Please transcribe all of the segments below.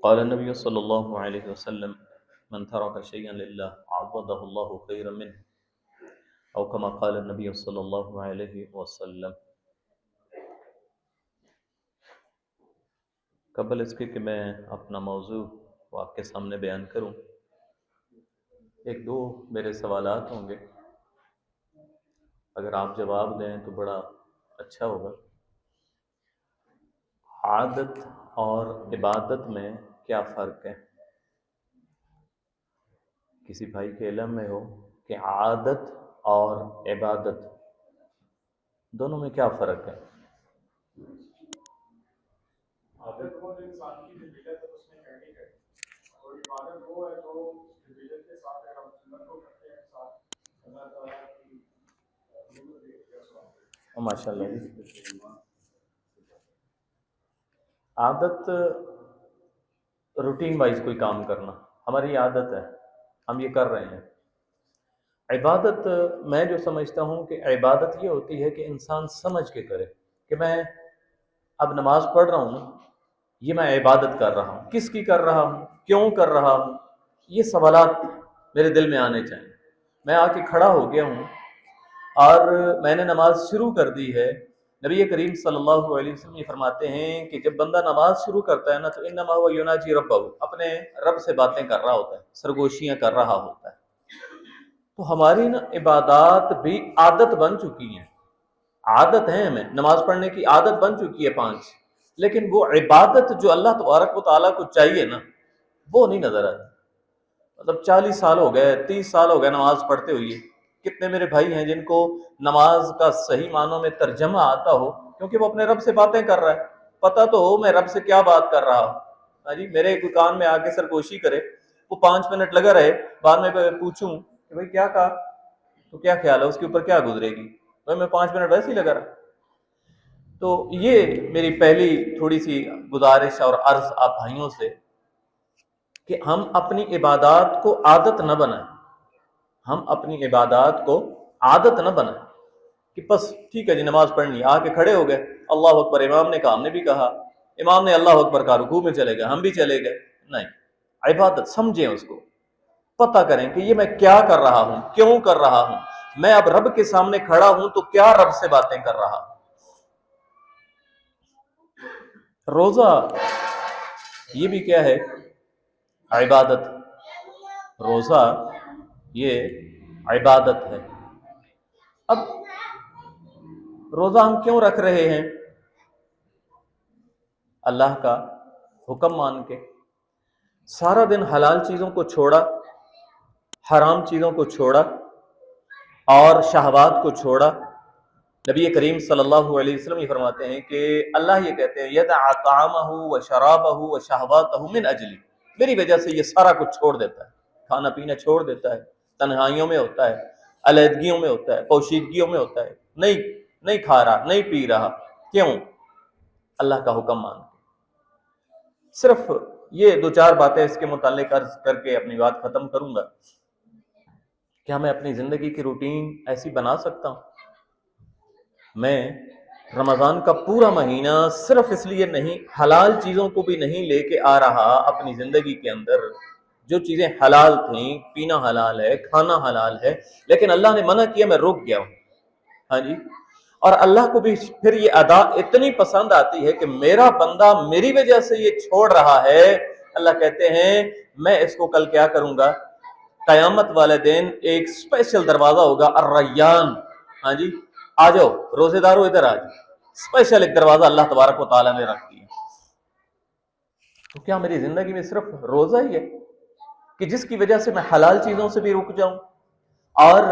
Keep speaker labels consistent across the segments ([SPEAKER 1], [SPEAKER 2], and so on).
[SPEAKER 1] قال النبي صلى الله عليه وسلم من ترك شيئا لله عوضه الله خيرا منه او كما قال النبي صلى الله عليه وسلم۔ قبل اس کے کہ میں اپنا موضوع آپ کے سامنے بیان کروں، ایک دو میرے سوالات ہوں گے، اگر آپ جواب دیں تو بڑا اچھا ہوگا۔ عادت اور عبادت میں کیا فرق ہے؟ کسی بھائی کے علم میں ہو کہ عادت اور عبادت دونوں میں کیا فرق ہے؟
[SPEAKER 2] عادت وہ جو انسان کی جبلت ہے اس میں کرنی ہے، اور عبادت وہ ہے جو جبلت کے ساتھ اگر ہم سنت کو کرتے ہیں ساتھ اللہ تعالیٰ کی نعمت دیکھتے ہیں۔
[SPEAKER 1] ماشاء اللہ جی۔ عادت روٹین وائز کوئی کام کرنا، ہماری عادت ہے، ہم یہ کر رہے ہیں۔ عبادت میں جو سمجھتا ہوں کہ عبادت یہ ہوتی ہے کہ انسان سمجھ کے کرے کہ میں اب نماز پڑھ رہا ہوں، یہ میں عبادت کر رہا ہوں، کس کی کر رہا ہوں، کیوں کر رہا ہوں، یہ سوالات میرے دل میں آنے چاہیے۔ میں آ کے کھڑا ہو گیا ہوں اور میں نے نماز شروع کر دی ہے۔ نبی کریم صلی اللہ علیہ وسلم یہ فرماتے ہیں کہ جب بندہ نماز شروع کرتا ہے نا تو انما هو یناجی ربہ، اپنے رب سے باتیں کر رہا ہوتا ہے، سرگوشیاں کر رہا ہوتا ہے۔ تو ہماری نا عبادات بھی عادت بن چکی ہیں، عادت ہے، ہمیں نماز پڑھنے کی عادت بن چکی ہے 5، لیکن وہ عبادت جو اللہ تبارک و تعالیٰ کو چاہیے نا وہ نہیں نظر آتی۔ مطلب 40 سال ہو گئے، 30 سال ہو گئے نماز پڑھتے ہوئے، کتنے میرے بھائی ہیں جن کو نماز کا صحیح معنوں میں ترجمہ آتا ہو، کیونکہ وہ اپنے رب سے باتیں کر رہا ہے، پتہ تو ہو میں رب سے کیا بات کر رہا ہوں۔ ہاں جی، میرے کوئی کان میں آ کے سرگوشی کرے، وہ 5 منٹ لگا رہے، بعد میں پوچھوں کہ بھائی کیا کہا، تو کیا خیال ہے اس کے اوپر کیا گزرے گی؟ بھائی میں 5 منٹ ویسے ہی لگا رہا۔ تو یہ میری پہلی تھوڑی سی گزارش اور عرض آپ بھائیوں سے کہ ہم اپنی عبادات کو عادت نہ بنائیں، ہم اپنی عبادات کو عادت نہ بنائیں کہ بس ٹھیک ہے جی نماز پڑھنی، آ کے کھڑے ہو گئے، اللہ اکبر، امام نے کہا ہم نے بھی کہا، امام نے اللہ اکبر کہا رکوع میں چلے گئے ہم بھی چلے گئے۔ نہیں، عبادت سمجھیں، اس کو پتہ کریں کہ یہ میں کیا کر رہا ہوں، کیوں کر رہا ہوں، میں اب رب کے سامنے کھڑا ہوں تو کیا رب سے باتیں کر رہا ہوں۔ روزہ یہ بھی کیا ہے؟ عبادت۔ روزہ یہ عبادت ہے۔ اب روزہ ہم کیوں رکھ رہے ہیں؟ اللہ کا حکم مان کے، سارا دن حلال چیزوں کو چھوڑا، حرام چیزوں کو چھوڑا اور شہوات کو چھوڑا۔ نبی کریم صلی اللہ علیہ وسلم یہ فرماتے ہیں کہ اللہ یہ کہتے ہیں یدع طعامہ و شرابہ و شہواتہ من اجلی، میری وجہ سے یہ سارا کچھ چھوڑ دیتا ہے، کھانا پینا چھوڑ دیتا ہے، تنہائیوں میں ہوتا ہے، علیحدگیوں میں ہوتا ہے، پوشیدگیوں میں ہوتا ہے، نہیں کھا رہا، نہیں پی رہا، کیوں؟ اللہ کا حکم مان کے۔ صرف یہ 2-4 باتیں اس کے متعلق عرض کر کے اپنی بات ختم کروں گا۔ کیا میں اپنی زندگی کی روٹین ایسی بنا سکتا ہوں؟ میں رمضان کا پورا مہینہ صرف اس لیے نہیں، حلال چیزوں کو بھی نہیں لے کے آ رہا اپنی زندگی کے اندر، جو چیزیں حلال تھیں، پینا حلال ہے، کھانا حلال ہے، لیکن اللہ نے منع کیا، میں رک گیا ہوں۔ ہاں جی، اور اللہ کو بھی پھر یہ ادا اتنی پسند آتی ہے کہ میرا بندہ میری وجہ سے یہ چھوڑ رہا ہے، اللہ کہتے ہیں میں اس کو کل کیا کروں گا؟ قیامت والے دن ایک اسپیشل دروازہ ہوگا، الریان، ہاں جی، آ جاؤ روزے دارو ادھر آ جاؤ، اسپیشل ایک دروازہ اللہ تبارک و تعالیٰ نے رکھ دیا۔ تو کیا میری زندگی میں صرف روزہ ہی ہے کہ جس کی وجہ سے میں حلال چیزوں سے بھی رک جاؤں اور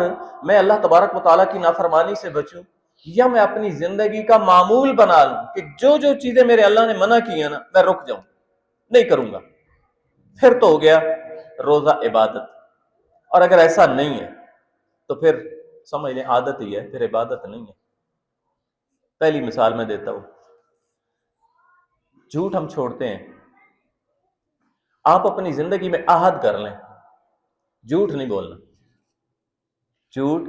[SPEAKER 1] میں اللہ تبارک و تعالیٰ کی نافرمانی سے بچوں، یا میں اپنی زندگی کا معمول بنا لوں کہ جو جو چیزیں میرے اللہ نے منع کی ہیں نا میں رک جاؤں، نہیں کروں گا؟ پھر تو ہو گیا روزہ عبادت۔ اور اگر ایسا نہیں ہے تو پھر سمجھ لیں عادت ہی ہے، پھر عبادت نہیں ہے۔ پہلی مثال میں دیتا ہوں، جھوٹ ہم چھوڑتے ہیں۔ آپ اپنی زندگی میں عہد کر لیں، جھوٹ نہیں بولنا، جھوٹ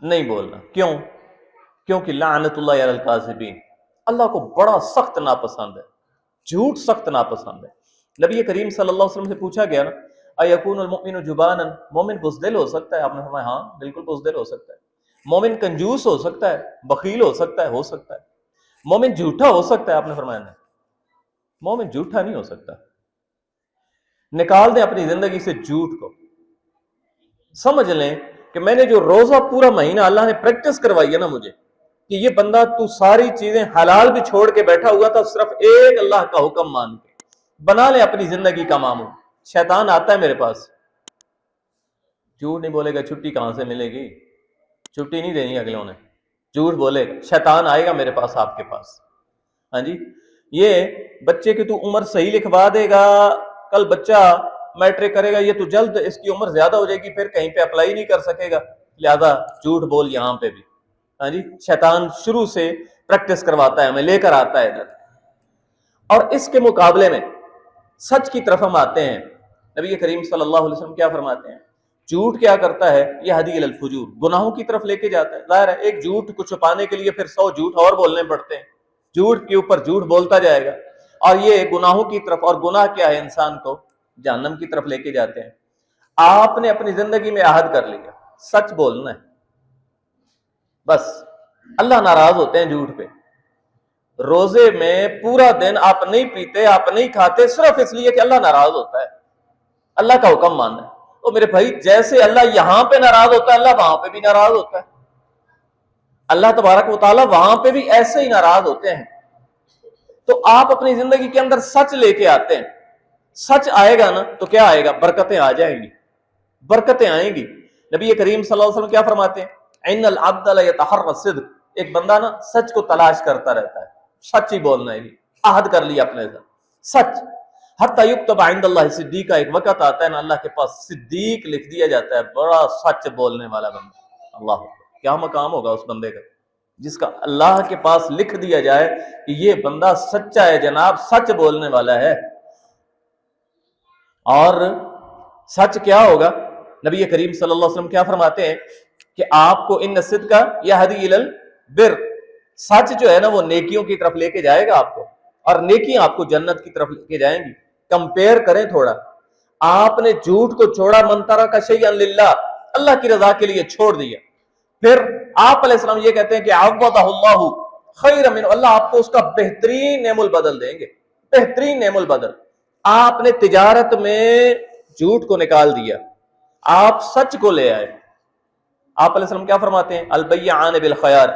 [SPEAKER 1] نہیں بولنا۔ کیوں؟ کیونکہ لعنت اللہ علی الکاذبین، اللہ کو بڑا سخت ناپسند ہے، جھوٹ سخت ناپسند ہے۔ نبی کریم صلی اللہ علیہ وسلم سے پوچھا گیا نا ایکون المؤمن جبانا، مومن بزدل ہو سکتا ہے؟ آپ نے فرمایا ہاں بالکل بزدل ہو سکتا ہے۔ مومن کنجوس ہو سکتا ہے، بخیل ہو سکتا ہے۔ مومن جھوٹا ہو سکتا ہے؟ آپ نے فرمایا نہیں، مومن جھوٹا نہیں ہو سکتا۔ نکال دیں اپنی زندگی سے جھوٹ کو، سمجھ لیں کہ میں نے جو روزہ پورا مہینہ اللہ نے پریکٹس کروائی ہے نا مجھے، کہ یہ بندہ تو ساری چیزیں حلال بھی چھوڑ کے بیٹھا ہوا تھا صرف ایک اللہ کا حکم مان کے۔ بنا لیں اپنی زندگی کا معمول۔ شیطان آتا ہے میرے پاس، جھوٹ نہیں بولے گا، چھٹی کہاں سے ملے گی؟ چھٹی نہیں دینی اگلوں نے، جھوٹ بولے گا، شیطان آئے گا میرے پاس، آپ کے پاس۔ ہاں جی، یہ بچے کی تو عمر صحیح لکھوا دے گا، کل بچہ میٹرک کرے گا، یہ تو جلد اس کی عمر زیادہ ہو جائے گی، پھر کہیں پہ اپلائی نہیں کر سکے گا، لہذا جھوٹ بول یہاں پہ بھی۔ ہاں جی، شیطان شروع سے پریکٹس کرواتا ہے، ہمیں لے کر آتا ہے ادھر۔ اور اس کے مقابلے میں سچ کی طرف ہم آتے ہیں۔ نبی کریم صلی اللہ علیہ وسلم کیا فرماتے ہیں؟ جھوٹ کیا کرتا ہے؟ یہ ہدی الی الفجور، گناہوں کی طرف لے کے جاتا ہے۔ ظاہر ہے ایک جھوٹ کو چھپانے کے لیے پھر 100 جھوٹ اور بولنے پڑتے ہیں، جھوٹ کے اوپر جھوٹ بولتا جائے گا، اور یہ گناہوں کی طرف، اور گناہ کیا ہے؟ انسان کو جہنم کی طرف لے کے جاتے ہیں۔ آپ نے اپنی زندگی میں عہد کر لیا سچ بولنا ہے، بس۔ اللہ ناراض ہوتے ہیں جھوٹ پہ۔ روزے میں پورا دن آپ نہیں پیتے، آپ نہیں کھاتے، صرف اس لیے کہ اللہ ناراض ہوتا ہے، اللہ کا حکم ماننا ہے۔ تو میرے بھائی، جیسے اللہ یہاں پہ ناراض ہوتا ہے، اللہ وہاں پہ بھی ناراض ہوتا ہے۔ اللہ تبارک و تعالیٰ وہاں پہ بھی ایسے ہی ناراض ہوتے ہیں۔ تو آپ اپنی زندگی کے اندر سچ لے کے آتے ہیں، سچ آئے گا نا تو کیا آئے گا؟ برکتیں آ جائیں گی، برکتیں آئیں گی۔ نبی کریم صلی اللہ علیہ وسلم کیا فرماتے ہیں؟ ان العبد لیتحری الصدق، ایک بندہ نا سچ کو تلاش کرتا رہتا ہے، سچ ہی بولنا ہے، عہد کر لیا اپنے ساتھ سچ۔ حتی یکتب عند اللہ صدیقہ، ایک وقت آتا ہے نا اللہ کے پاس صدیق لکھ دیا جاتا ہے، بڑا سچ بولنے والا بندہ۔ اللہ، کیا مقام ہوگا اس بندے کا جس کا اللہ کے پاس لکھ دیا جائے کہ یہ بندہ سچا ہے جناب، سچ بولنے والا ہے۔ اور سچ کیا ہوگا؟ نبی کریم صلی اللہ علیہ وسلم کیا فرماتے ہیں کہ آپ کو ان الصدق یہدی الی البر، سچ جو ہے نا وہ نیکیوں کی طرف لے کے جائے گا آپ کو، اور نیکیاں آپ کو جنت کی طرف لے کے جائیں گی۔ کمپیئر کریں تھوڑا، آپ نے جھوٹ کو چھوڑا، من ترک شیئا للہ، اللہ کی رضا کے لیے چھوڑ دیا، پھر آپ علیہ السلام یہ کہتے ہیں کہ عوضہ اللہ خیر من، اللہ آپ کو اس کا بہترین نعم البدل دیں گے، بہترین نعم البدل۔ آپ نے تجارت میں جھوٹ کو نکال دیا، آپ سچ کو لے آئے۔ آپ علیہ السلام کیا فرماتے ہیں؟ البیعان بالخیار،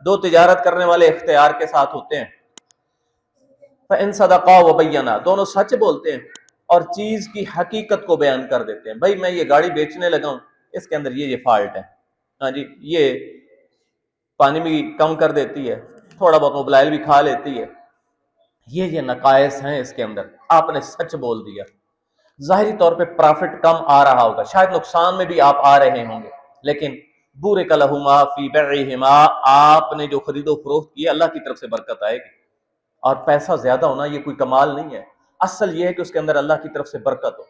[SPEAKER 1] دو تجارت کرنے والے اختیار کے ساتھ ہوتے ہیں۔ فَإِن صَدَقَا وَبَيَّنَا، دونوں سچ بولتے ہیں اور چیز کی حقیقت کو بیان کر دیتے ہیں۔ بھائی میں یہ گاڑی بیچنے لگا ہوں، اس کے اندر یہ فالٹ ہے، ہاں جی، یہ پانی بھی کم کر دیتی ہے، تھوڑا بہت موبائل بھی کھا لیتی ہے، یہ نقائص ہیں اس کے اندر۔ آپ نے سچ بول دیا، ظاہری طور پہ پرافٹ کم آ رہا ہوگا، شاید نقصان میں بھی آپ آ رہے ہوں گے، لیکن بورک لہما فی بیعہما، آپ نے جو خرید و فروخت کی اللہ کی طرف سے برکت آئے گی۔ اور پیسہ زیادہ ہونا یہ کوئی کمال نہیں ہے، اصل یہ ہے کہ اس کے اندر اللہ کی طرف سے برکت ہو۔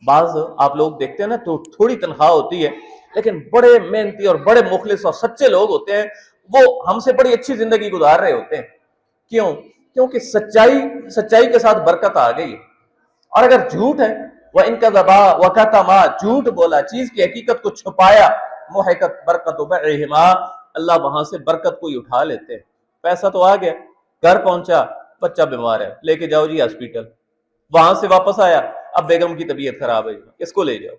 [SPEAKER 1] بعض آپ لوگ دیکھتے ہیں نا تو تھوڑی تنخواہ ہوتی ہے لیکن بڑے محنتی اور بڑے مخلص اور سچے لوگ ہوتے ہیں، وہ ہم سے بڑی اچھی زندگی گزار رہے ہوتے ہیں۔ کیوں؟ کیونکہ سچائی کے ساتھ برکت آ گئی۔ اور اگر جھوٹ ہے، وَإِن كَذَبَا وَكَتَمَا، جھوٹ بولا، چیز کی حقیقت کو چھپایا، مُحِقَتْ بَرْکَتُ بَیعِہِمَا، اللہ وہاں سے برکت کو ہی اٹھا لیتے ہیں۔ پیسہ تو آ گیا، گھر پہنچا، بچہ بیمار ہے، لے کے جاؤ جی ہاسپٹل، وہاں سے واپس آیا، اب بیگم کی طبیعت خراب ہے، اس کو لے جاؤ،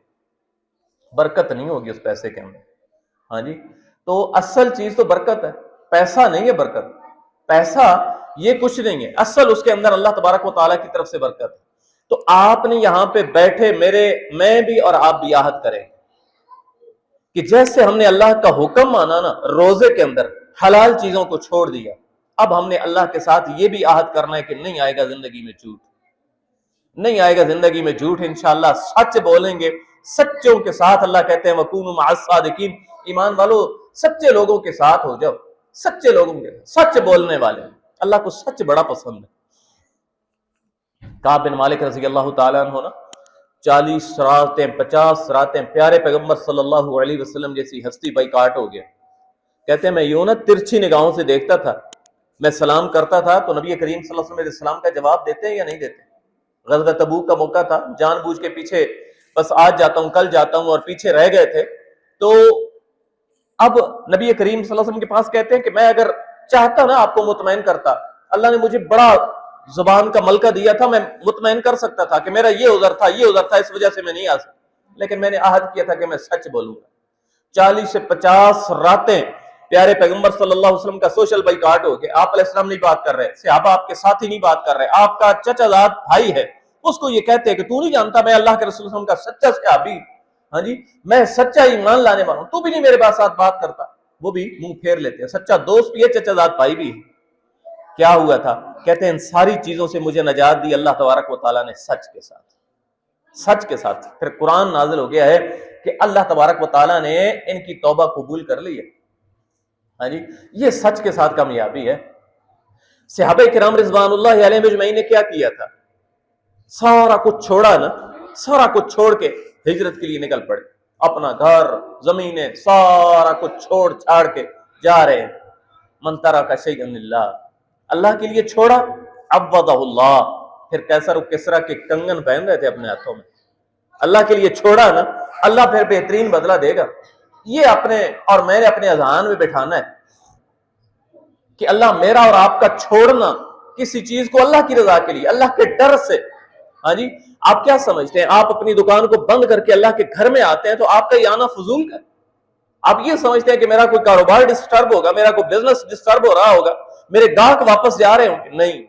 [SPEAKER 1] برکت نہیں ہوگی اس پیسے کے اندر۔ ہاں جی، تو اصل چیز تو برکت ہے، پیسہ نہیں ہے برکت۔ پیسہ یہ کچھ نہیں ہے، اصل اس کے اندر اللہ تبارک و تعالیٰ کی طرف سے برکت ہے۔ تو آپ نے یہاں پہ بیٹھے میں بھی اور آپ بھی عہد کریں کہ جیسے ہم نے اللہ کا حکم مانا نا روزے کے اندر، حلال چیزوں کو چھوڑ دیا، اب ہم نے اللہ کے ساتھ یہ بھی عہد کرنا ہے کہ نہیں آئے گا زندگی میں جھوٹ، نہیں آئے گا زندگی میں جھوٹ، انشاءاللہ سچ بولیں گے، سچوں کے ساتھ۔ اللہ کہتے ہیں وَكُونُوا مَعَ الصَّادِقِينَ، ایمان والو سچے لوگوں کے ساتھ ہو جاؤ، سچے لوگوں کے سچ بولنے والے۔ اللہ کو سچ بڑا پسند ہے۔ کعب بن مالک رضی اللہ تعالیٰ عنہ نا 40 راتیں 50 راتیں پیارے پیغمبر صلی اللہ علیہ وسلم جیسی ہستی بائی کاٹ ہو گیا۔ کہتے ہیں میں یوں نا ترچھی نگاہوں سے دیکھتا تھا، میں سلام کرتا تھا تو نبی کریم صلی اللہ علیہ وسلم میرے سلام کا جواب دیتے ہیں یا نہیں دیتے؟ غزوہ تبوک کا موقع تھا, جان بوجھ کے پیچھے بس آج جاتا ہوں کل جاتا ہوں اور پیچھے رہ گئے تھے. تو اب نبی کریم صلی اللہ علیہ وسلم کے پاس کہتے ہیں کہ میں اگر چاہتا نا آپ کو مطمئن کرتا, اللہ نے مجھے بڑا زبان کا ملکہ دیا تھا, میں مطمئن کر سکتا تھا کہ میرا یہ عذر تھا, یہ عذر تھا, اس وجہ سے میں نہیں آ سکتا, لیکن میں نے عہد کیا تھا کہ میں سچ بولوں گا. 40 سے 50 راتیں پیارے پیغمبر صلی اللہ علیہ وسلم کا سوشل بائیکاٹ ہو گیا. آپ علیہ السلام نہیں بات کر رہے, صحابہ آپ کے ساتھ ہی نہیں بات کر رہے, آپ کا چچا زاد بھائی ہے اس کو یہ کہتے ہیں کہ تو نہیں جانتا میں اللہ کے رسول صلی اللہ علیہ وسلم کا سچا صحابی, ہاں جی میں سچا ایمان لانے والا ہوں, تو بھی نہیں میرے پاس ساتھ بات کرتا. وہ بھی منہ پھیر لیتے ہیں, سچا دوست بھی ہے, چچا زاد بھائی بھی ہے. کیا ہوا تھا؟ کہتے ہیں ان ساری چیزوں سے مجھے نجات دی اللہ تبارک و تعالیٰ نے سچ کے ساتھ, سچ کے ساتھ. پھر قرآن نازل ہو گیا ہے کہ اللہ تبارک و تعالیٰ نے ان کی توبہ قبول کر لی ہے. ہاں جی یہ سچ کے ساتھ کامیابی ہے. صحابہ کرام رضوان اللہ علیہ مجمعین نے کیا کیا تھا؟ سارا کچھ چھوڑا نا, سارا کچھ چھوڑ کے ہجرت کے لیے نکل پڑے. اپنا گھر زمینیں سارا کچھ چھوڑ چھاڑ کے جا رہے ہیں. من ترک شیئا للہ, اللہ کے لیے چھوڑا, عوضہ اللہ. پھر کیسر و کسرا کے کنگن پہن رہے تھے اپنے ہاتھوں میں, اللہ کے لیے چھوڑا نا, اللہ پھر بہترین بدلہ دے گا. یہ اپنے اور میں نے اپنے اذہان میں بٹھانا ہے کہ اللہ میرا اور آپ کا چھوڑنا کسی چیز کو اللہ کی رضا کے لیے, اللہ کے ڈر سے. ہاں جی آپ کیا سمجھتے ہیں, آپ اپنی دکان کو بند کر کے اللہ کے گھر میں آتے ہیں تو آپ کا یہ آنا فضول کا ہے. آپ یہ سمجھتے ہیں کہ میرا کوئی کاروبار ڈسٹرب ہوگا, میرا کوئی بزنس ڈسٹرب ہو رہا ہوگا, میرے گاہک واپس جا رہے ہوں گے. نہیں,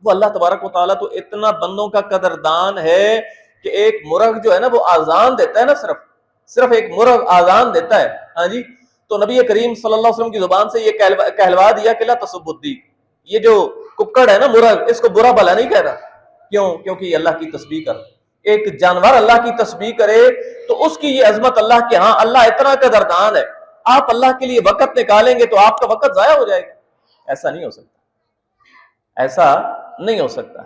[SPEAKER 1] وہ اللہ تبارک و تعالیٰ تو اتنا بندوں کا قدردان ہے کہ ایک مرغ جو ہے نا وہ آزان دیتا ہے نا, صرف ایک مرغ آزان دیتا ہے. ہاں جی تو نبی کریم صلی اللہ علیہ وسلم کی زبان سے یہ کہلوا دیا کہ لا تسب الدین. یہ جو ککڑ ہے نا مرغ, اس کو برا بھلا نہیں کہہ رہا. کیوں؟ کیونکہ یہ اللہ کی تسبیح کر, ایک جانور اللہ کی تسبیح کرے تو اس کی یہ عظمت اللہ کے ہاں, اللہ اتنا قدردان ہے. آپ اللہ کے لیے وقت نکالیں گے تو آپ کا وقت ضائع ہو جائے گا. ایسا نہیں ہو سکتا, ایسا نہیں ہو سکتا.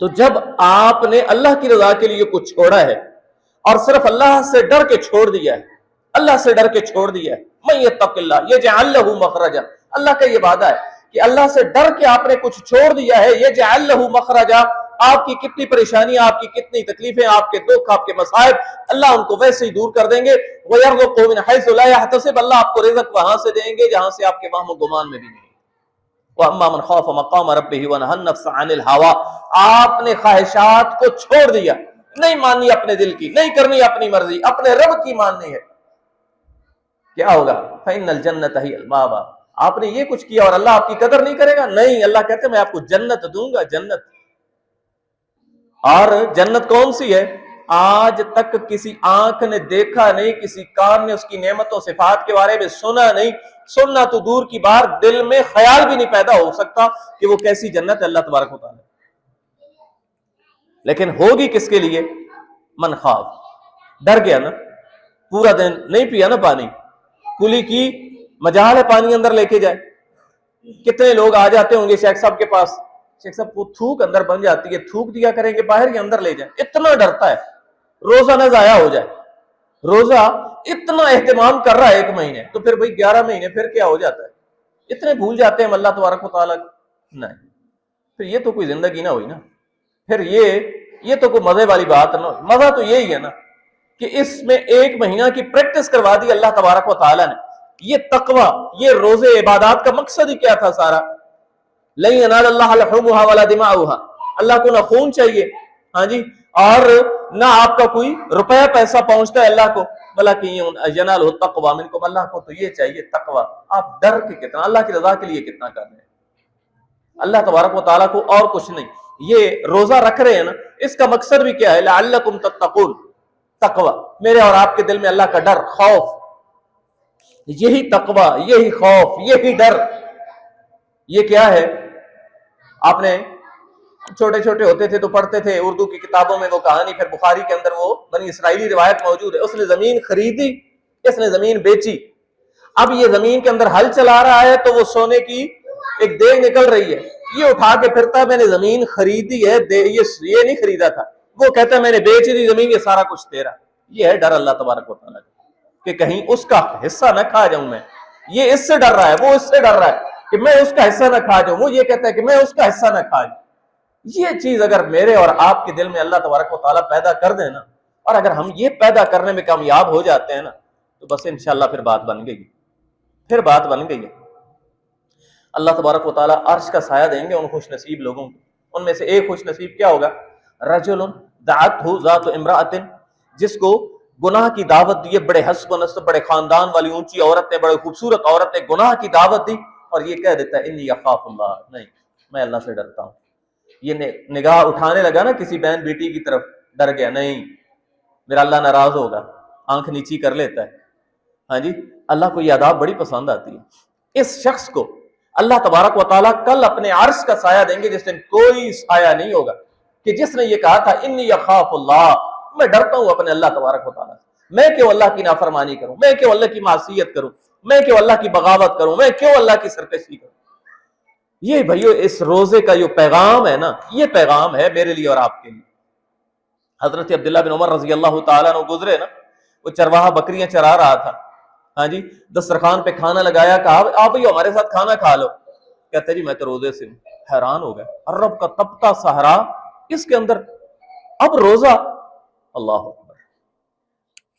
[SPEAKER 1] تو جب آپ نے اللہ کی رضا کے لیے کچھ چھوڑا ہے اور صرف اللہ سے ڈر کے چھوڑ دیا ہے, اللہ سے ڈر کے چھوڑ دیا ہے, من یتق اللہ یجعل لہ مخرجا, اللہ کا یہ وعدہ ہے کہ اللہ سے ڈر کے آپ نے کچھ چھوڑ دیا ہے, یجعل لہ مخرجا, آپ کی کتنی پریشانیاں, آپ کی کتنی تکلیفیں, آپ کے دکھ, آپ کے مصائب, اللہ ان کو ویسے ہی دور کر دیں گے. وَيَرْزُقْهُ مِنْ حَيْثُ لَا يَحْتَسِبُ, اللہ آپ کو رزق وہاں سے دیں گے جہاں سے آپ کے وہم و گمان میں بھی نہیں. وَأَمَّا مَنْ خَافَ مَقَامَ رَبِّهِ وَنَهَى النَّفْسَ عَنِ الْهَوَىٰ, آپ نے خواہشات کو چھوڑ دیا, نہیں ماننی اپنے دل کی, نہیں کرنی اپنی مرضی, اپنے رب کی ماننی ہے. کیا ہوگا؟ فَإِنَّ الْجَنَّةَ هِيَ الْمَأْوَىٰ, آپ نے یہ کچھ کیا اور اللہ آپ کی قدر نہیں کرے گا. نہیں, اللہ کہتے ہیں میں آپ کو جنت دوں گا, جنت. اور جنت کون سی ہے؟ آج تک کسی آنکھ نے دیکھا نہیں, کسی کان نے اس کی نعمتوں صفات کے بارے میں سنا نہیں, سننا تو دور کی بات, دل میں خیال بھی نہیں پیدا ہو سکتا کہ وہ کیسی جنت ہے اللہ تبارک و تعالی. لیکن ہوگی کس کے لیے؟ من خاف, ڈر گیا نا, پورا دن نہیں پیا نا پانی, کلی کی مجال ہے پانی اندر لے کے جائے. کتنے لوگ آ جاتے ہوں گے شیخ صاحب کے پاس, شیخ صاحب کو تھوک اندر بن جاتی ہے, تھوک دیا کریں گے باہر یا اندر لے جائیں. اتنا ڈرتا ہے روزہ نہ ضائع ہو جائے. روزہ اتنا اہتمام کر رہا ہے 1 مہینے, تو پھر بھئی 11 مہینے پھر کیا ہو جاتا ہے, اتنے بھول جاتے ہیں اللہ تبارک و تعالیٰ. نہیں, پھر یہ تو کوئی زندگی نہ ہوئی نا, پھر یہ تو کوئی مزے والی بات نہ ہوئی. مزہ تو یہی ہے نا کہ اس میں 1 مہینہ کی پریکٹس کروا دی اللہ تبارک و تعالیٰ نے. یہ تقوی, یہ روزے عبادات کا مقصد ہی کیا تھا سارا؟ لن ینال اللہ لحومها ولا دماؤها, اللہ کو نہ خون چاہیے, ہاں جی, اور نہ آپ کا کوئی روپیہ پیسہ پہنچتا ہے اللہ کو, بلکہ ینالہ التقوی منکم, اللہ کو تو یہ چاہیے تقوی. آپ ڈر کے کتنا, اللہ کی رضا کے لیے کتنا کر رہے ہیں, اللہ تبارک و تعالیٰ کو اور کچھ نہیں. یہ روزہ رکھ رہے ہیں نا, اس کا مقصد بھی کیا ہے؟ لعلکم تتقون, تقوی, میرے اور آپ کے دل میں اللہ کا ڈر, خوف. یہی تقوی, یہی خوف, یہی ڈر, یہ کیا ہے؟ آپ نے چھوٹے چھوٹے ہوتے تھے تو پڑھتے تھے اردو کی کتابوں میں وہ کہانی, پھر بخاری کے اندر وہ بنی اسرائیلی روایت موجود ہے. اس نے زمین خریدی, اس نے زمین بیچی, اب یہ زمین کے اندر ہل چلا رہا ہے تو وہ سونے کی ایک دیگ نکل رہی ہے, یہ اٹھا کے پھرتا ہے میں نے زمین خریدی ہے, یہ نہیں خریدا تھا. وہ کہتا ہے میں نے بیچ دی زمین, یہ سارا کچھ تیرا. یہ ہے ڈر اللہ تبارک و تعالیٰ کہ کہیں اس کا حصہ نہ کھا جاؤں میں. یہ اس سے ڈر رہا ہے, وہ اس سے ڈر رہا ہے کہ میں اس کا حصہ نہ کھا جاؤں, وہ یہ کہتا ہے کہ میں اس کا حصہ نہ کھا جاؤں. یہ چیز اگر میرے اور آپ کے دل میں اللہ تبارک و تعالیٰ پیدا کر دے نا، اور اگر ہم یہ پیدا کرنے میں کامیاب ہو جاتے ہیں نا، تو بس انشاءاللہ پھر بات بن گئی، پھر بات بن گئی ہے۔ اللہ تبارک و تعالیٰ عرش کا سایہ دیں گے ان خوش نصیب لوگوں کو۔ ان میں سے ایک خوش نصیب کیا ہوگا؟ رجل دعتہ ذات امرأۃ، جس کو گناہ کی دعوت دی، بڑے حسب و نسب، بڑے خاندان والی اونچی عورت نے، بڑے خوبصورت عورت نے گناہ کی دعوت دی، اور یہ کہہ دیتا ہے انی اخاف اللہ، نہیں میں اللہ سے ڈرتا ہوں۔ یہ نگاہ اٹھانے لگا نا کسی بہن بیٹی کی طرف، ڈر گیا، نہیں میرا اللہ ناراض ہوگا، آنکھ نیچی کر لیتا ہے۔ ہاں جی، اللہ کو یہ عذاب بڑی پسند آتی ہے۔ اس شخص کو اللہ تبارک و تعالیٰ کل اپنے عرش کا سایہ دیں گے جس دن کوئی سایہ نہیں ہوگا، کہ جس نے یہ کہا تھا انی اخاف اللہ، میں ڈرتا ہوں اپنے اللہ تبارک و تعالیٰ سے، میں کیوں اللہ کی نافرمانی کروں، میں کیوں اللہ کی معصیت کروں، میں کیوں اللہ کی بغاوت کروں، میں کیوں اللہ کی سرکشی کروں۔ یہ بھائیو اس روزے کا جو پیغام ہے نا، یہ پیغام ہے میرے لیے اور آپ کے لیے۔ حضرت عبداللہ بن عمر رضی اللہ تعالیٰ عنہ گزرے نا، وہ چرواہا بکریاں چرا رہا تھا، ہاں جی، دسترخوان پہ کھانا لگایا، کہا آپ ہی ہمارے ساتھ کھانا کھا لو، کہتے جی میں تو روزے سے ہوں۔ حیران ہو گئے، عرب کا تپتا صحرا، اس کے اندر اب روزہ، اللہ اکبر۔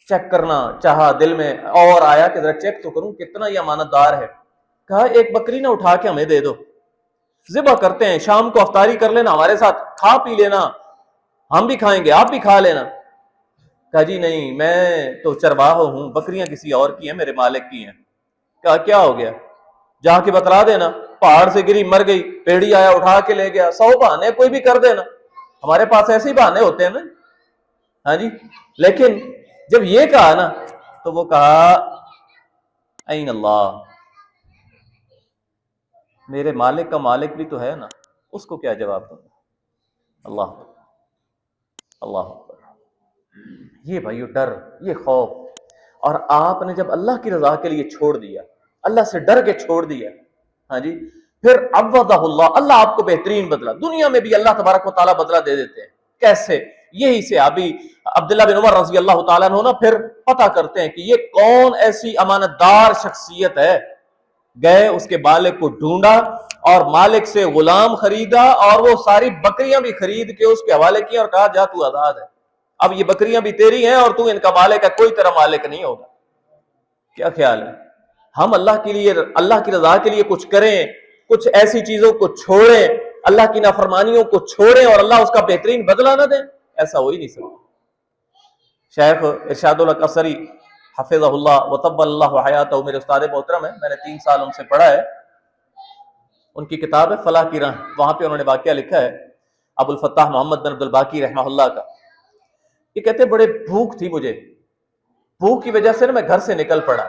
[SPEAKER 1] چیک کرنا چاہا دل میں، اور آیا کہ ذرا چیک تو کروں کتنا یہ امانت دار ہے۔ کہا ایک بکری نہ اٹھا کے ہمیں دے دو، ذبح کرتے ہیں، شام کو افطاری کر لینا، ہمارے ساتھ کھا پی لینا، ہم بھی کھائیں گے آپ بھی کھا لینا۔ کہا جی نہیں، میں تو چرواہا ہوں، بکریاں کسی اور کی ہیں، میرے مالک کی ہیں۔ کہا کیا ہو گیا؟ جا کے بتلا دینا، پہاڑ سے گری مر گئی، پیڑی آیا اٹھا کے لے گیا، 100 بہانے کوئی بھی کر دینا، ہمارے پاس ایسے ہی بہانے ہوتے ہیں نا، ہاں جی۔ لیکن جب یہ کہا نا تو وہ کہا این اللہ، میرے مالک کا مالک بھی تو ہے نا، اس کو کیا جواب دوں گا؟ اللہ اللہ۔ یہ بھائیو ڈر، یہ خوف، اور آپ نے جب اللہ کی رضا کے لیے چھوڑ دیا، اللہ سے ڈر کے چھوڑ دیا، ہاں جی، پھر عوضہ اللہ، اللہ آپ کو بہترین بدلہ، دنیا میں بھی اللہ تبارک و تعالیٰ بدلہ دے دیتے ہیں۔ کیسے؟ یہی سے ابھی عبداللہ بن عمر رضی اللہ تعالیٰ عنہ پھر پتہ کرتے ہیں کہ یہ کون ایسی امانت دار شخصیت ہے۔ گئے، اس کے مالک کو ڈھونڈا، اور مالک سے غلام خریدا، اور وہ ساری بکریاں بھی خرید کے اس کے حوالے کیا، اور کہا جا تو آزاد ہے، اب یہ بکریاں بھی تیری ہیں اور تو ان کا مالک ہے، کوئی تیرا مالک نہیں ہوگا۔ کیا خیال ہے؟ ہم اللہ کے لیے، اللہ کی رضا کے لیے کچھ کریں، کچھ ایسی چیزوں کو چھوڑیں، اللہ کی نافرمانیوں کو چھوڑیں، اور اللہ اس کا بہترین بدلہ نہ دیں؟ ایسا ہو ہی نہیں سکتا۔ شیخ ارشاد القصری حفظہ اللہ وطول اللہ حیاتہ، میرے استاد محترم ہیں، میں نے 3 سال ان سے پڑھا ہے، ان کی کتاب ہے فلاح کی راہ، وہاں پہ انہوں نے واقعہ لکھا ہے ابو الفتاح محمد بن عبد الباقی رحمہ اللہ کا۔ یہ کہتے بڑے بھوک تھی مجھے، بھوک کی وجہ سے نا میں گھر سے نکل پڑا،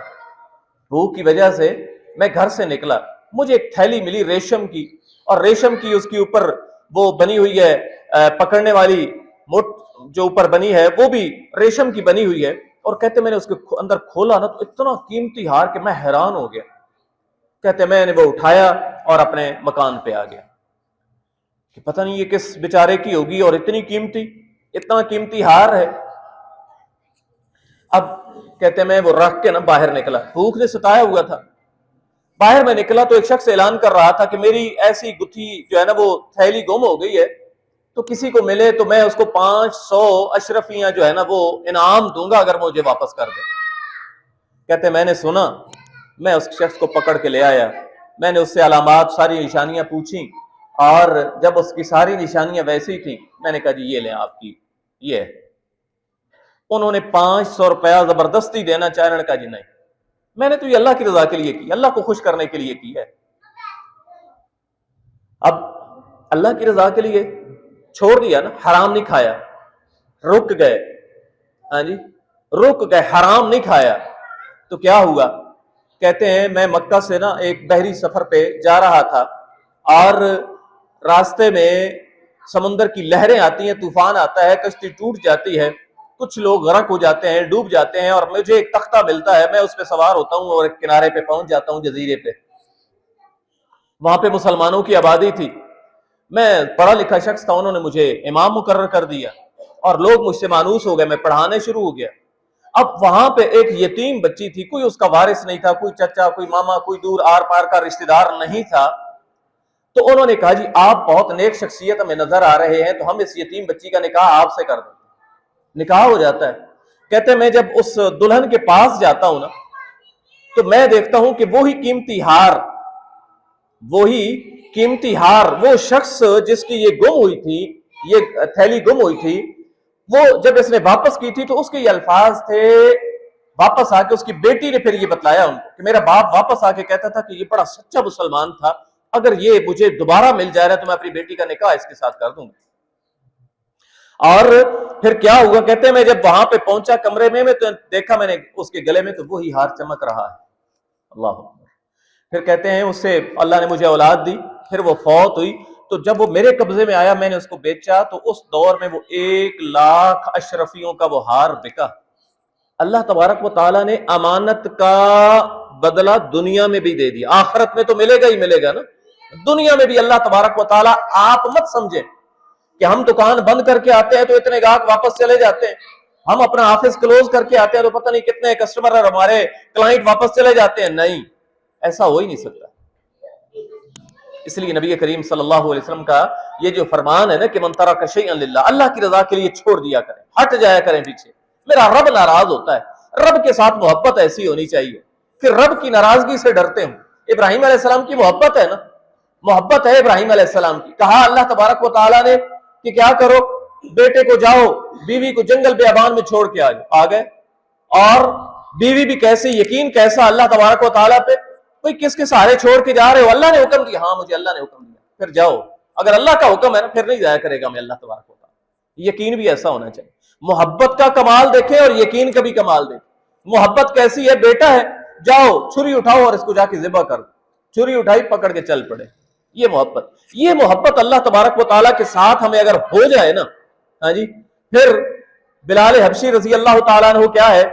[SPEAKER 1] بھوک کی وجہ سے میں گھر سے نکلا، مجھے ایک تھیلی ملی ریشم کی، اور ریشم کی اس کے اوپر وہ بنی ہوئی ہے پکڑنے والی موٹ جو اوپر بنی ہے وہ بھی ریشم کی بنی ہوئی ہے، اور کہتے میں نے اس کے اندر کھولا نا تو اتنا قیمتی ہار کہ میں حیران ہو گیا۔ کہتے میں نے وہ اٹھایا اور اپنے مکان پہ آ گیا کہ پتہ نہیں یہ کس بیچارے کی ہوگی، اور اتنا قیمتی ہار ہے۔ اب کہتے میں وہ رکھ کے نا باہر نکلا، بھوک نے ستایا ہوا تھا، باہر میں نکلا تو ایک شخص اعلان کر رہا تھا کہ میری ایسی گتھی جو ہے نا وہ تھیلی گم ہو گئی ہے، تو کسی کو ملے تو میں اس کو 500 اشرفیاں جو ہے نا وہ انعام دوں گا اگر مجھے واپس کر دے۔ کہتے میں نے سنا، میں اس شخص کو پکڑ کے لے آیا، میں نے اس سے علامات ساری نشانیاں پوچھی، اور جب اس کی ساری نشانیاں ویسی تھیں میں نے کہا جی یہ لیں آپ کی، یہ ہے۔ انہوں نے 500 روپیہ زبردستی دینا چاہے، انہوں نے کہا جی نہیں، میں نے تو یہ اللہ کی رضا کے لیے کی، اللہ کو خوش کرنے کے لیے کی ہے۔ اب اللہ کی رضا کے لیے چھوڑ دیا نا، حرام نہیں کھایا، رک گئے، ہاں جی رک گئے، حرام نہیں کھایا، تو کیا ہوا؟ کہتے ہیں میں مکہ سے نا ایک بحری سفر پہ جا رہا تھا، اور راستے میں سمندر کی لہریں آتی ہیں، طوفان آتا ہے، کشتی ٹوٹ جاتی ہے، کچھ لوگ غرق ہو جاتے ہیں، ڈوب جاتے ہیں، اور مجھے ایک تختہ ملتا ہے، میں اس پہ سوار ہوتا ہوں اور ایک کنارے پہ پہنچ جاتا ہوں، جزیرے پہ، وہاں پہ مسلمانوں کی آبادی تھی، میں پڑھا لکھا شخص تھا، انہوں نے مجھے امام مقرر کر دیا، اور لوگ مجھ سے مانوس ہو گئے، میں پڑھانے شروع ہو گیا۔ اب وہاں پہ ایک یتیم بچی تھی، کوئی اس کا وارث نہیں تھا، کوئی چچا، کوئی ماما، کوئی دور آر پار کا رشتہ دار نہیں تھا، تو انہوں نے کہا جی آپ بہت نیک شخصیت ہمیں نظر آ رہے ہیں، تو ہم اس یتیم بچی کا نکاح آپ سے کر دیتے ہیں۔ نکاح ہو جاتا ہے۔ کہتے ہیں میں جب اس دلہن کے پاس جاتا ہوں نا تو میں دیکھتا ہوں کہ وہی قیمتی ہار وہ شخص جس کی یہ گم ہوئی تھی، یہ تھیلی گم ہوئی تھی، وہ جب اس نے واپس کی تھی تو اس کے یہ الفاظ تھے، واپس آ کے اس کی بیٹی نے پھر یہ بتلایا ان کو کہ میرا باپ واپس آ کے کہتا تھا کہ یہ بڑا سچا مسلمان تھا، اگر یہ مجھے دوبارہ مل جائے رہا تو میں اپنی بیٹی کا نکاح اس کے ساتھ کر دوں گا۔ اور پھر کیا ہوا؟ کہتے ہیں میں جب وہاں پہ پہنچا کمرے میں تو دیکھا میں نے اس کے گلے میں تو وہی ہار چمک رہا ہے۔ اللہ اکبر۔ پھر کہتے ہیں اس سے اللہ نے مجھے اولاد دی، پھر وہ فوت ہوئی، تو جب وہ میرے قبضے میں آیا میں نے اس کو بیچا تو اس دور میں وہ 1,00,000 اشرفیوں کا وہ ہار بکا۔ اللہ تبارک و تعالیٰ نے امانت کا بدلہ دنیا میں بھی دے دیا، آخرت میں تو ملے گا ہی ملے گا نا، دنیا میں بھی اللہ تبارک و تعالیٰ، آپ مت سمجھیں کہ ہم دکان بند کر کے آتے ہیں تو اتنے گاہک واپس چلے جاتے ہیں، ہم اپنا آفس کلوز کر کے آتے ہیں تو پتہ نہیں کتنے کسٹمر اور ہمارے کلائنٹ واپس چلے جاتے ہیں، نہیں، ایسا ہو ہی نہیں سکتا۔ اس لیے نبی کریم صلی اللہ علیہ وسلم کا یہ جو فرمان ہے نا کہ من ترک شیئا للہ، اللہ کی رضا کے لیے چھوڑ دیا کریں، ہٹ جایا کریں پیچھے، میرا رب ناراض ہوتا ہے، رب کے ساتھ محبت ایسی ہونی چاہیے کہ رب کی ناراضگی سے ڈرتے ہوں۔ ابراہیم علیہ السلام کی محبت ہے نا، محبت ہے ابراہیم علیہ السلام کی، کہا اللہ تبارک و تعالیٰ نے کہ کیا کرو، بیٹے کو جاؤ بیوی کو جنگل بیابان میں چھوڑ کے آ گئے، اور بیوی بھی کیسے، یقین کیسا اللہ تبارک و تعالیٰ پہ، کوئی کس کے سہارے چھوڑ کے جا رہے ہو، اللہ نے حکم دیا، ہاں مجھے اللہ نے حکم دیا، پھر جاؤ، اگر اللہ کا حکم ہے نا پھر نہیں جایا کرے گا میں اللہ تبارک و تعالیٰ۔ یقین بھی ایسا ہونا چاہیے، محبت کا کمال دیکھیں اور یقین کا بھی کمال دیکھیں۔ محبت کیسی ہے؟ بیٹا ہے، جاؤ چھری اٹھاؤ اور اس کو جا کے ذبح کر، چھری اٹھائی پکڑ کے چل پڑے، یہ محبت اللہ تبارک و تعالیٰ کے ساتھ ہمیں اگر ہو جائے نا، ہاں جی، پھر بلال حبشی رضی اللہ تعالیٰ عنہ کیا ہے،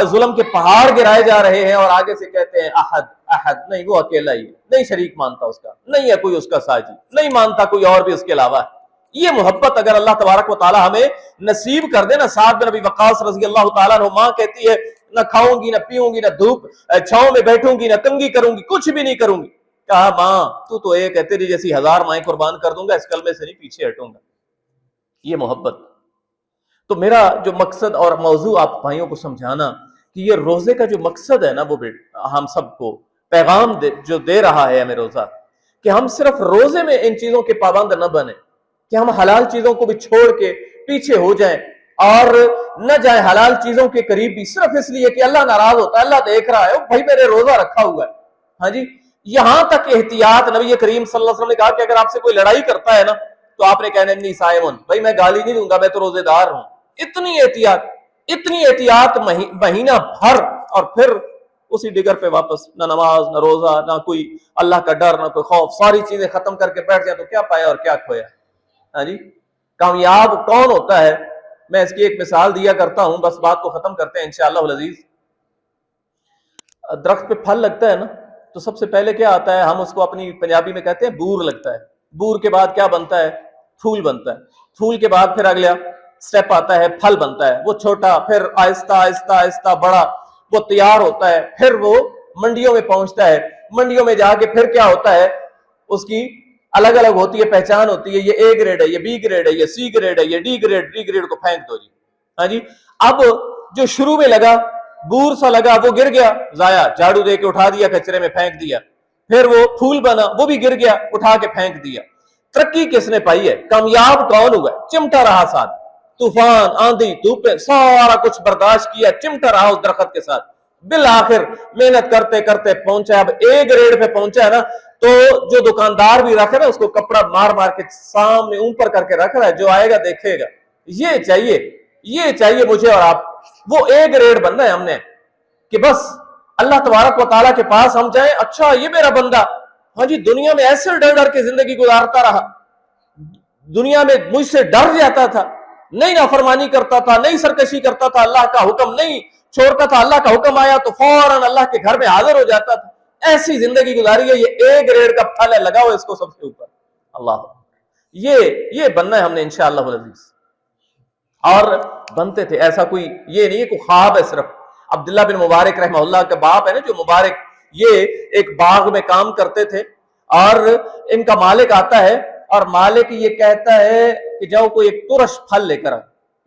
[SPEAKER 1] ظلم کے پہاڑ گرائے جا رہے ہیں اور آگے سے کہتے ہیں احد احد، نہیں وہ اکیلا ہی ہے، نہیں شریک مانتا اس کا، نہیں ہے کوئی اس کا ساجی، نہیں مانتا کوئی اور بھی اس کے علاوہ ہے۔ یہ محبت اگر اللہ تبارک و تعالیٰ ہمیں نصیب کر دے نا، سعد بن ابی وقاص رضی اللہ تعالیٰ عنہ، ماں کہتی ہے نہ کھاؤں گی نہ پیوں گی نہ دھوپ چھاؤں میں بیٹھوں گی نہ کنگھی کروں گی، کچھ بھی نہیں کروں گی، کہا ماں تو ایک ہے، تیری جیسی 1000 مائیں قربان کر دوں گا، اس کلمے سے نہیں پیچھے ہٹوں گا۔ یہ محبت۔ تو میرا جو مقصد اور موضوع آپ بھائیوں کو سمجھانا کہ یہ روزے کا جو مقصد ہے نا، وہ ہم سب کو پیغام جو دے رہا ہے ہمیں روزہ، کہ ہم صرف روزے میں ان چیزوں کے پابند نہ بنیں، کہ ہم حلال چیزوں کو بھی چھوڑ کے پیچھے ہو جائیں اور نہ جائیں حلال چیزوں کے قریب بھی صرف اس لیے کہ اللہ ناراض ہوتا ہے، اللہ دیکھ رہا ہے، بھائی میرے روزہ رکھا ہوا ہے، ہاں جی۔ یہاں تک احتیاط نبی کریم صلی اللہ علیہ وسلم نے کہا کہ اگر آپ سے کوئی لڑائی کرتا ہے نا تو آپ نے کہنا انی صائم، بھائی میں گالی نہیں دوں گا، میں تو روزے دار ہوں۔ اتنی احتیاط مہینہ بھر، اور پھر اسی ڈگر پہ واپس، نہ نماز نہ روزہ نہ کوئی اللہ کا ڈر نہ کوئی خوف، ساری چیزیں ختم کر کے بیٹھ جائیں تو کیا پایا اور کیا کھویا، ہاں جی۔ کامیاب کون ہوتا ہے؟ میں اس کی ایک مثال دیا کرتا ہوں، بس بات کو ختم کرتے ہیں انشاءاللہ العزیز۔ درخت پہ پھل لگتا ہے نا تو سب سے پہلے کیا آتا ہے؟ ہم اس کو اپنی پنجابی میں کہتے ہیں بور لگتا ہے، بور کے بعد کیا بنتا ہے؟ پھول بنتا ہے، پھول کے بعد پھر اگلا سٹیپ آتا ہے، پھل بنتا ہے، وہ چھوٹا، پھر آہستہ آہستہ آہستہ بڑا، وہ تیار ہوتا ہے، پھر وہ منڈیوں میں پہنچتا ہے، منڈیوں میں جا کے پھر کیا ہوتا ہے؟ اس کی الگ الگ ہوتی ہے، پہچان ہوتی ہے، یہ اے گریڈ ہے، یہ بی گریڈ ہے، یہ سی گریڈ ہے، یہ ڈی گریڈ کو پھینک دو جی، ہاں جی۔ اب جو شروع میں لگا بور سا لگا وہ گر گیا، ضائع، جھاڑو دے کے اٹھا دیا، کچرے میں پھینک دیا، پھر وہ پھول بنا وہ بھی گر گیا، اٹھا کے پھینک دیا۔ ترقی کس نے پائی ہے؟ کامیاب کون ہوا ہے؟ چمٹا رہا ساتھ، طوفان آندھی دھوپیں سارا کچھ برداشت کیا، چمٹا رہا اس درخت کے ساتھ، بالآخر محنت کرتے کرتے پہنچا، اب اے گریڈ پہ پہنچا ہے نا، تو جو دکاندار بھی رکھے نا اس کو کپڑا مار مار کے سامنے اوپر کر کے رکھ رہا ہے، جو آئے گا دیکھے گا۔ یہ چاہیے مجھے اور آپ، وہ اے گریڈ بننا ہے ہم نے، کہ بس اللہ تبارک و تعالیٰ کے پاس ہم جائیں، اچھا یہ میرا بندہ، ہاں جی، دنیا میں ایسے ڈر ڈر کے زندگی گزارتا رہا، دنیا میں مجھ سے ڈر جاتا تھا، نہیں نافرمانی کرتا تھا، نہیں سرکشی کرتا تھا، اللہ کا حکم نہیں چھوڑتا تھا، اللہ کا حکم آیا تو فوراً اللہ کے گھر میں حاضر ہو جاتا تھا، ایسی زندگی گزاری ہے۔ یہ اے گریڈ کا پھل ہے، لگاؤ اس کو سب سے اوپر، اللہ، یہ بننا ہے ہم نے انشاءاللہ العزیز۔ اور بنتے تھے، ایسا کوئی یہ نہیں ہے کوئی خواب ہے صرف۔ عبداللہ بن مبارک رحمہ اللہ کا باپ ہے نا جو مبارک، یہ ایک باغ میں کام کرتے تھے اور ان کا مالک آتا ہے اور مالک یہ کہتا ہے کہ جاؤ کوئی ایک ترش پھل لے کر آؤ.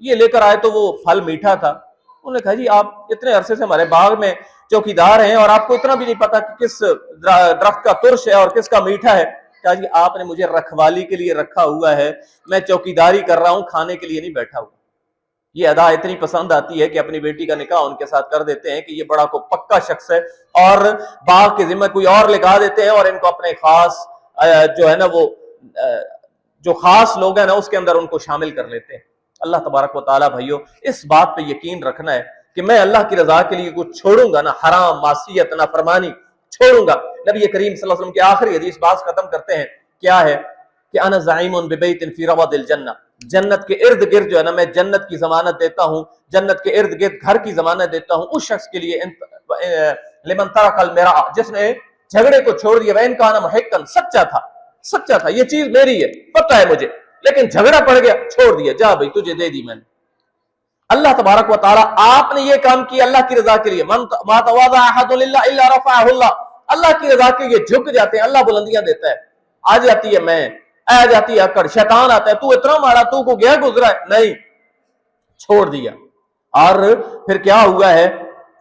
[SPEAKER 1] یہ لے کر آئے تو وہ پھل میٹھا تھا. انہوں نے کہا جی آپ اتنے عرصے سے ہمارے باغ میں چوکیدار ہیں اور آپ کو اتنا بھی نہیں پتا کہ کس درخت کا ترش ہے اور کس کا میٹھا ہے. کہا جی آپ نے مجھے رکھوالی کے لیے رکھا ہوا ہے, میں چوکیداری کر رہا ہوں, کھانے کے لیے نہیں بیٹھا ہوا. یہ ادا اتنی پسند آتی ہے کہ اپنی بیٹی کا نکاح ان کے ساتھ کر دیتے ہیں کہ یہ بڑا کو پکا شخص ہے, اور باغ کے ذمہ کوئی اور لگا دیتے ہیں اور ان کو اپنے خاص جو ہے نا وہ جو خاص لوگ ہیں نا اس کے اندر ان کو شامل کر لیتے ہیں. اللہ تبارک و تعالیٰ بھائیو اس بات پہ یقین رکھنا ہے کہ میں اللہ کی رضا کے لیے کچھ چھوڑوں گا نا, حرام معصیت نافرمانی چھوڑوں گا. نبی کریم صلی اللہ علیہ وسلم کی آخری حدیث بات ختم کرتے ہیں, کیا ہے کہ انا زعیم ببیت فی ربض الجنہ, جنت کے ارد گرد جو ہے نا میں جنت کی ضمانت دیتا ہوں, جنت کے ارد گرد گھر کی ضمانت دیتا ہوں اس شخص کے لیے لمن ترک المراء, جس نے جھگڑے کو چھوڑ دیا, وان کان محقا, سچا تھا یہ چیز میری ہے پتہ ہے مجھے, لیکن جھگڑا پڑ گیا چھوڑ دیا, جا بھائی تجھے دے دی میں نے. اللہ تبارک و تعالیٰ آپ نے یہ کام کیا اللہ کی رضا کے لیے, ما تواضع احد للہ الا رفعہ اللہ, اللہ کی رضا کے لیے جھک جاتے ہیں, اللہ بلندیاں دیتا ہے. آ جاتی ہے میں, آ جاتی ہے اکڑ, شیطان آتا ہے تو اتنا مارا تو کو گیا گزرا ہے, نہیں, چھوڑ دیا. اور پھر کیا ہوا ہے,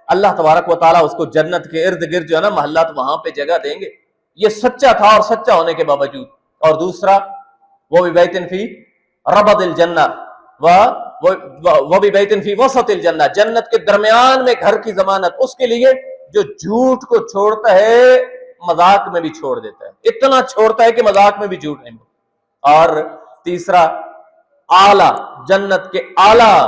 [SPEAKER 1] اللہ تبارک و تعالیٰ اس کو جنت کے ارد گرد جو ہے نا محلات وہاں پہ جگہ دیں گے. یہ سچا تھا اور سچا ہونے کے باوجود. اور دوسرا وہ بھی بیتن فی ربض الجنہ وہ بھی بیتن فی وسط الجنہ, جنت کے درمیان میں گھر کی ضمانت اس کے لیے جو جھوٹ کو چھوڑتا ہے مذاق میں بھی چھوڑ دیتا ہے, اتنا چھوڑتا ہے کہ مذاق میں بھی جھوٹ نہیں. اور تیسرا اعلیٰ, جنت کے اعلیٰ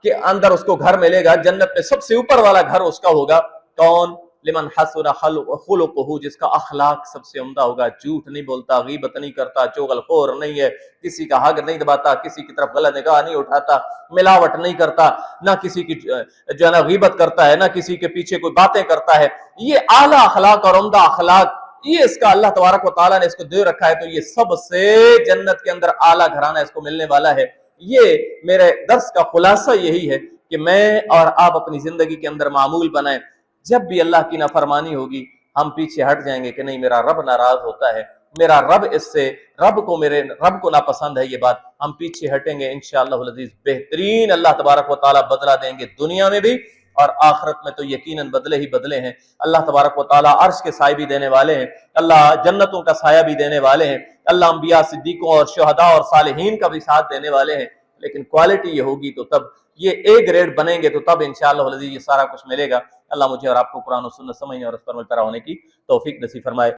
[SPEAKER 1] کے اندر اس کو گھر ملے گا, جنت میں سب سے اوپر والا گھر اس کا ہوگا. کون؟ لمن حسن خلقہ, جس کا اخلاق سب سے عمدہ ہوگا, جھوٹ نہیں بولتا, غیبت نہیں کرتا, چغل خور نہیں ہے, کسی کا حق نہیں دباتا, کسی کی طرف غلط نگاہ نہیں اٹھاتا, ملاوٹ نہیں کرتا, نہ کسی کی جو ہے نا غیبت کرتا ہے, نہ کسی کے پیچھے کوئی باتیں کرتا ہے. یہ اعلیٰ اخلاق اور عمدہ اخلاق یہ اس کا اللہ تبارک و تعالیٰ نے اس کو دے رکھا ہے. تو یہ سب سے جنت کے اندر اعلیٰ گھرانہ اس کو ملنے والا ہے. یہ میرے درس کا خلاصہ یہی ہے کہ میں اور آپ اپنی زندگی کے اندر معمول بنائیں, جب بھی اللہ کی نافرمانی ہوگی ہم پیچھے ہٹ جائیں گے کہ نہیں میرا رب ناراض ہوتا ہے, میرا رب اس سے میرے رب کو ناپسند ہے, یہ بات ہم پیچھے ہٹیں گے انشاءاللہ العزیز بہترین اللہ تبارک و تعالیٰ بدلہ دیں گے دنیا میں بھی اور آخرت میں تو یقیناً بدلے ہی بدلے ہیں. اللہ تبارک و تعالیٰ عرش کے سائے بھی دینے والے ہیں, اللہ جنتوں کا سایہ بھی دینے والے ہیں, اللہ انبیاء صدیقوں اور شہداء اور صالحین کا بھی ساتھ دینے والے ہیں. لیکن کوالٹی یہ ہوگی تو تب یہ اے گریڈ بنیں گے تو تب انشاءاللہ العزیز یہ سارا کچھ ملے گا. اللہ مجھے اور آپ کو قرآن و سنت سمجھنے اور اس پر عمل پیرا ہونے کی توفیق نصیب فرمائے.